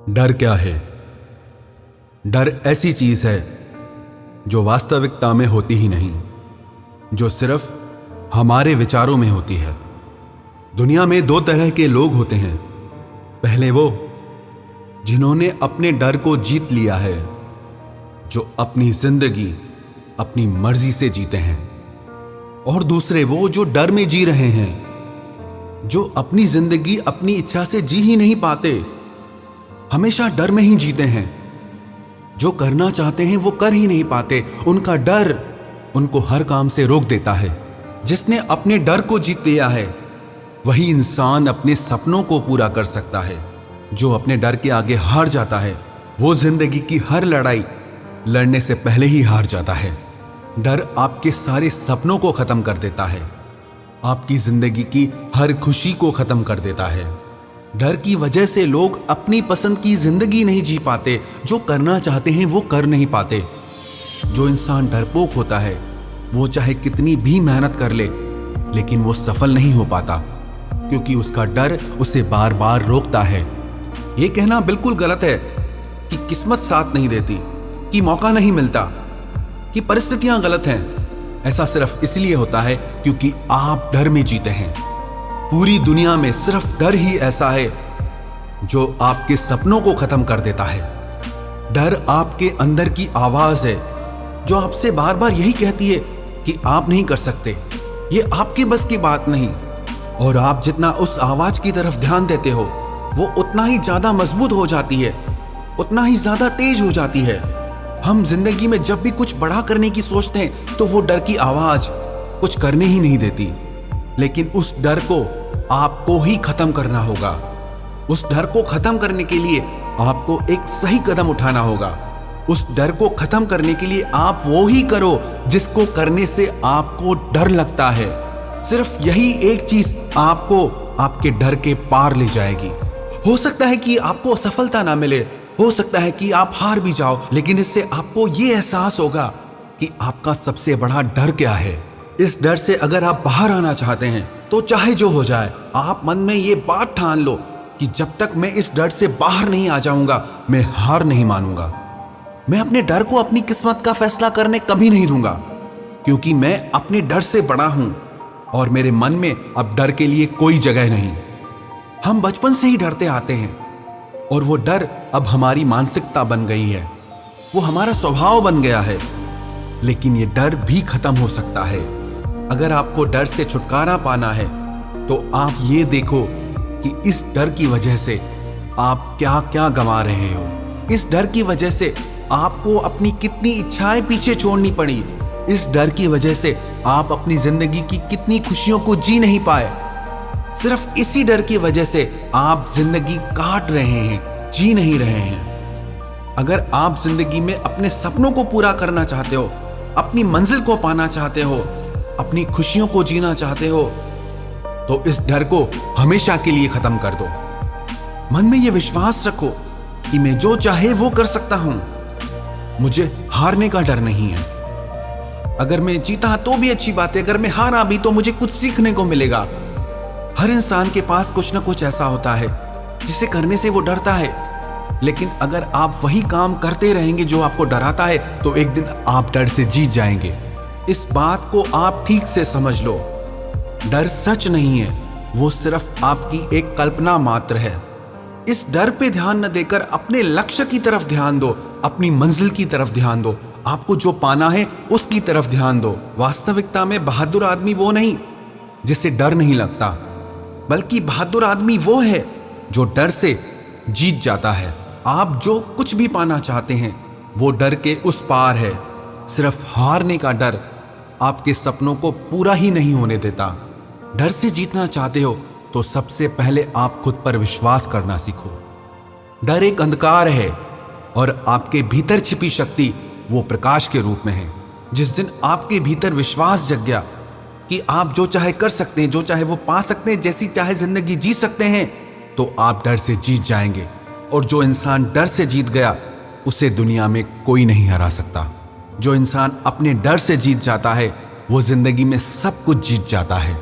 डर क्या है? डर ऐसी चीज है जो वास्तविकता में होती ही नहीं, जो सिर्फ हमारे विचारों में होती है। दुनिया में दो तरह के लोग होते हैं। पहले वो जिन्होंने अपने डर को जीत लिया है, जो अपनी जिंदगी अपनी मर्जी से जीते हैं, और दूसरे वो जो डर में जी रहे हैं, जो अपनी जिंदगी अपनी इच्छा से जी ही नहीं पाते, हमेशा डर में ही जीते हैं। जो करना चाहते हैं वो कर ही नहीं पाते, उनका डर उनको हर काम से रोक देता है। जिसने अपने डर को जीत लिया है वही इंसान अपने सपनों को पूरा कर सकता है। जो अपने डर के आगे हार जाता है वो जिंदगी की हर लड़ाई लड़ने से पहले ही हार जाता है। डर आपके सारे सपनों को खत्म कर देता है, आपकी जिंदगी की हर खुशी को खत्म कर देता है। डर की वजह से लोग अपनी पसंद की जिंदगी नहीं जी पाते, जो करना चाहते हैं वो कर नहीं पाते। जो इंसान डरपोक होता है वो चाहे कितनी भी मेहनत कर ले, लेकिन वो सफल नहीं हो पाता, क्योंकि उसका डर उसे बार बार रोकता है। ये कहना बिल्कुल गलत है कि किस्मत साथ नहीं देती, कि मौका नहीं मिलता, कि परिस्थितियां गलत हैं। ऐसा सिर्फ इसलिए होता है क्योंकि आप डर में जीते हैं। पूरी दुनिया में सिर्फ डर ही ऐसा है जो आपके सपनों को खत्म कर देता है। डर आपके अंदर की आवाज है जो आपसे बार बार यही कहती है कि आप नहीं कर सकते, ये आपके बस की बात नहीं। और आप जितना उस आवाज की तरफ ध्यान देते हो वो उतना ही ज्यादा मजबूत हो जाती है, उतना ही ज्यादा तेज हो जाती है। हम जिंदगी में जब भी कुछ बड़ा करने की सोचते हैं तो वो डर की आवाज कुछ करने ही नहीं देती। लेकिन उस डर को आपको ही खत्म करना होगा। उस डर को खत्म करने के लिए आपको एक सही कदम उठाना होगा। उस डर को खत्म करने के लिए आप वो ही करो जिसको करने से आपको डर लगता है। सिर्फ यही एक चीज आपको आपके डर के पार ले जाएगी। हो सकता है कि आपको सफलता ना मिले, हो सकता है कि आप हार भी जाओ, लेकिन इससे आपको ये एहसास होगा कि आपका सबसे बड़ा डर क्या है। इस डर से अगर आप बाहर आना चाहते हैं तो चाहे जो हो जाए, आप मन में ये बात ठान लो कि जब तक मैं इस डर से बाहर नहीं आ जाऊंगा मैं हार नहीं मानूंगा। मैं अपने डर को अपनी किस्मत का फैसला करने कभी नहीं दूंगा, क्योंकि मैं अपने डर से बड़ा हूं और मेरे मन में अब डर के लिए कोई जगह नहीं। हम बचपन से ही डरते आते हैं और वो डर अब हमारी मानसिकता बन गई है, वो हमारा स्वभाव बन गया है। लेकिन ये डर भी खत्म हो सकता है। अगर आपको डर से छुटकारा पाना है तो आप ये देखो कि इस डर की वजह से आप क्या क्या गंवा रहे हो। इस डर की वजह से आपको अपनी कितनी इच्छाएं पीछे छोड़नी पड़ी। इस डर की वजह से आप अपनी जिंदगी की कितनी खुशियों को जी नहीं पाए। सिर्फ इसी डर की वजह से आप जिंदगी काट रहे हैं, जी नहीं रहे हैं। अगर आप जिंदगी में अपने सपनों को पूरा करना चाहते हो, अपनी मंजिल को पाना चाहते हो, अपनी खुशियों को जीना चाहते हो, तो इस डर को हमेशा के लिए खत्म कर दो। मन में यह विश्वास रखो कि मैं जो चाहे वो कर सकता हूं। मुझे हारने का डर नहीं है। अगर मैं जीता तो भी अच्छी बात है, अगर मैं हारा भी तो मुझे कुछ सीखने को मिलेगा। हर इंसान के पास कुछ ना कुछ ऐसा होता है जिसे करने से वो डरता है, लेकिन अगर आप वही काम करते रहेंगे जो आपको डराता है तो एक दिन आप डर से जीत जाएंगे। इस बात को आप ठीक से समझ लो। डर सच नहीं है, वो सिर्फ आपकी एक कल्पना मात्र है। इस डर पे ध्यान न देकर अपने लक्ष्य की तरफ ध्यान दो, अपनी मंजिल की तरफ ध्यान दो, आपको जो पाना है उसकी तरफ ध्यान दो। वास्तविकता में बहादुर आदमी वो नहीं जिसे डर नहीं लगता, बल्कि बहादुर आदमी वो है जो डर से जीत जाता है। आप जो कुछ भी पाना चाहते हैं वो डर के उस पार है। सिर्फ हारने का डर आपके सपनों को पूरा ही नहीं होने देता। डर से जीतना चाहते हो तो सबसे पहले आप खुद पर विश्वास करना सीखो। डर एक अंधकार है और आपके भीतर छिपी शक्ति वो प्रकाश के रूप में है। जिस दिन आपके भीतर विश्वास जग गया कि आप जो चाहे कर सकते हैं, जो चाहे वो पा सकते हैं, जैसी चाहे जिंदगी जी सकते हैं, तो आप डर से जीत जाएंगे। और जो इंसान डर से जीत गया उसे दुनिया में कोई नहीं हरा सकता। जो इंसान अपने डर से जीत जाता है वो जिंदगी में सब कुछ जीत जाता है।